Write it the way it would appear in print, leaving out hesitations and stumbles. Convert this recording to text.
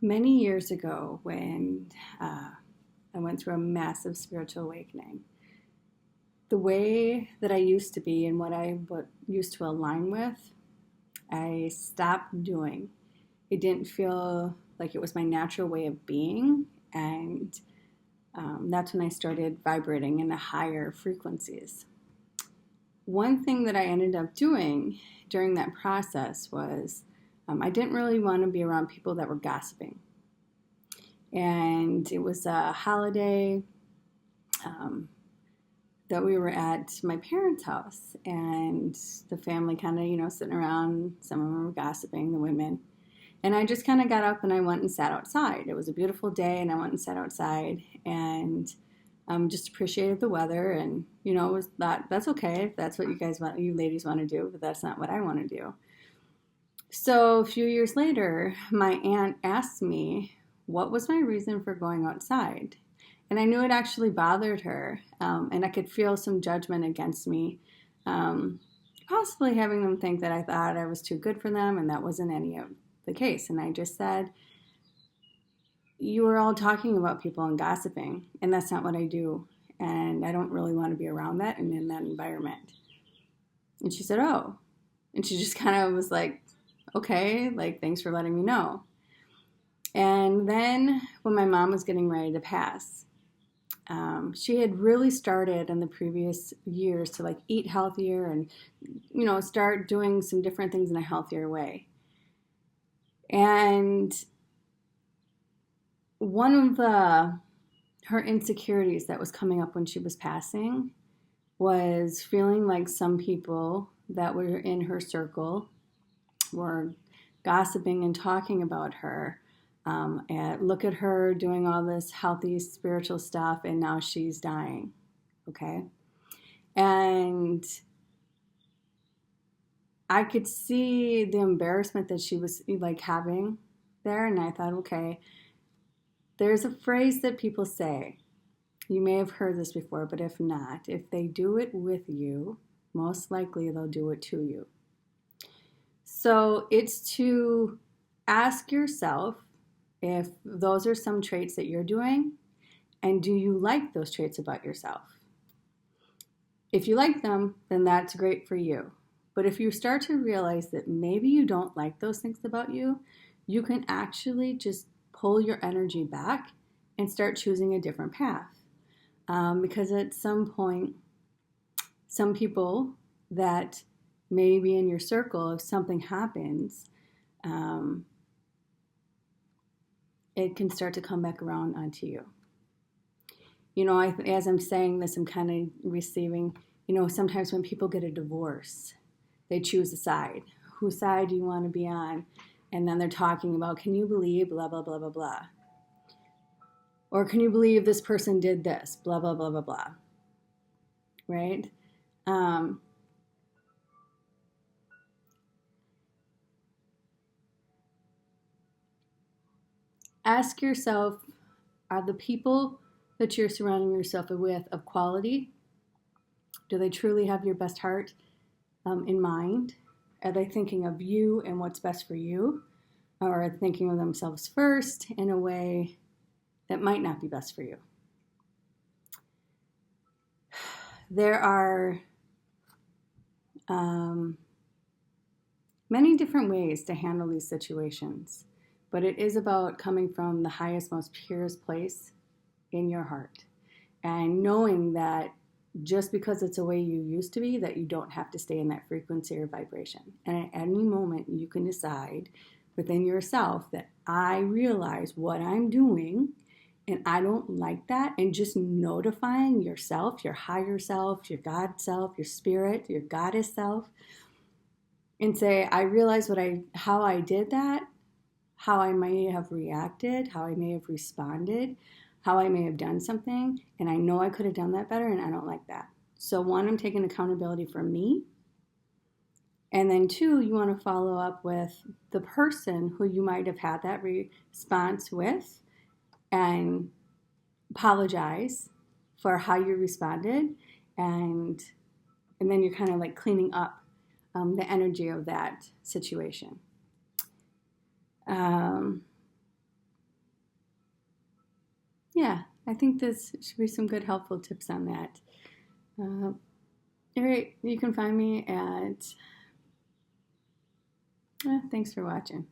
Many years ago, when I went through a massive spiritual awakening, the way that I used to be and what I used to align with, I stopped doing. It didn't feel like it was my natural way of being, and that's when I started vibrating in the higher frequencies. One thing that I ended up doing during that process was I didn't really want to be around people that were gossiping. And it was a holiday um, that we were at my parents' house, and the family kind of, sitting around. Some of them were gossiping, the women. And I just kind of got up and I went and sat outside. It was a beautiful day, and I went and sat outside and just appreciated the weather. And, it was that's okay if that's what you ladies want to do, but that's not what I want to do. So a few years later, my aunt asked me what was my reason for going outside. And I knew it actually bothered her, and I could feel some judgment against me, possibly having them think that I thought I was too good for them, and that wasn't any of the case. And I just said, you were all talking about people and gossiping, and that's not what I do, and I don't really want to be around that and in that environment. And she said, oh. And she just kind of was like, okay, like, thanks for letting me know. And then when my mom was getting ready to pass, she had really started in the previous years to eat healthier and, start doing some different things in a healthier way. And one of her insecurities that was coming up when she was passing was feeling like some people that were in her circle were gossiping and talking about her. And look at her doing all this healthy spiritual stuff, and now she's dying. Okay? And I could see the embarrassment that she was having there, and I thought, okay, there's a phrase that people say. You may have heard this before, but if not, if they do it with you, most likely they'll do it to you. So it's to ask yourself if those are some traits that you're doing, and do you like those traits about yourself? If you like them, then that's great for you. But if you start to realize that maybe you don't like those things about you, you can actually just pull your energy back and start choosing a different path. Because at some point, some people that may be in your circle, if something happens, it can start to come back around onto you. As I'm saying this, I'm kind of receiving, sometimes when people get a divorce, they choose a side. Whose side do you want to be on? And then they're talking about, can you believe blah, blah, blah, blah, blah. Or can you believe this person did this? Blah, blah, blah, blah, blah. Right? Ask yourself, are the people that you're surrounding yourself with of quality? Do they truly have your best heart in mind? Are they thinking of you and what's best for you? Or are they thinking of themselves first in a way that might not be best for you? There are many different ways to handle these situations, but it is about coming from the highest, most purest place in your heart and knowing that just because it's a way you used to be, that you don't have to stay in that frequency or vibration. And at any moment, you can decide within yourself that I realize what I'm doing and I don't like that. And just notifying yourself, your higher self, your God self, your spirit, your goddess self, and say, I realize how I did that, how I may have reacted, how I may have responded, how I may have done something, and I know I could have done that better, and I don't like that. So one, I'm taking accountability for me. And then two, you want to follow up with the person who you might have had that response with and apologize for how you responded. And then you're kind of cleaning up the energy of that situation. yeah, I think this should be some good helpful tips on that. All right, you can find me at, thanks for watching.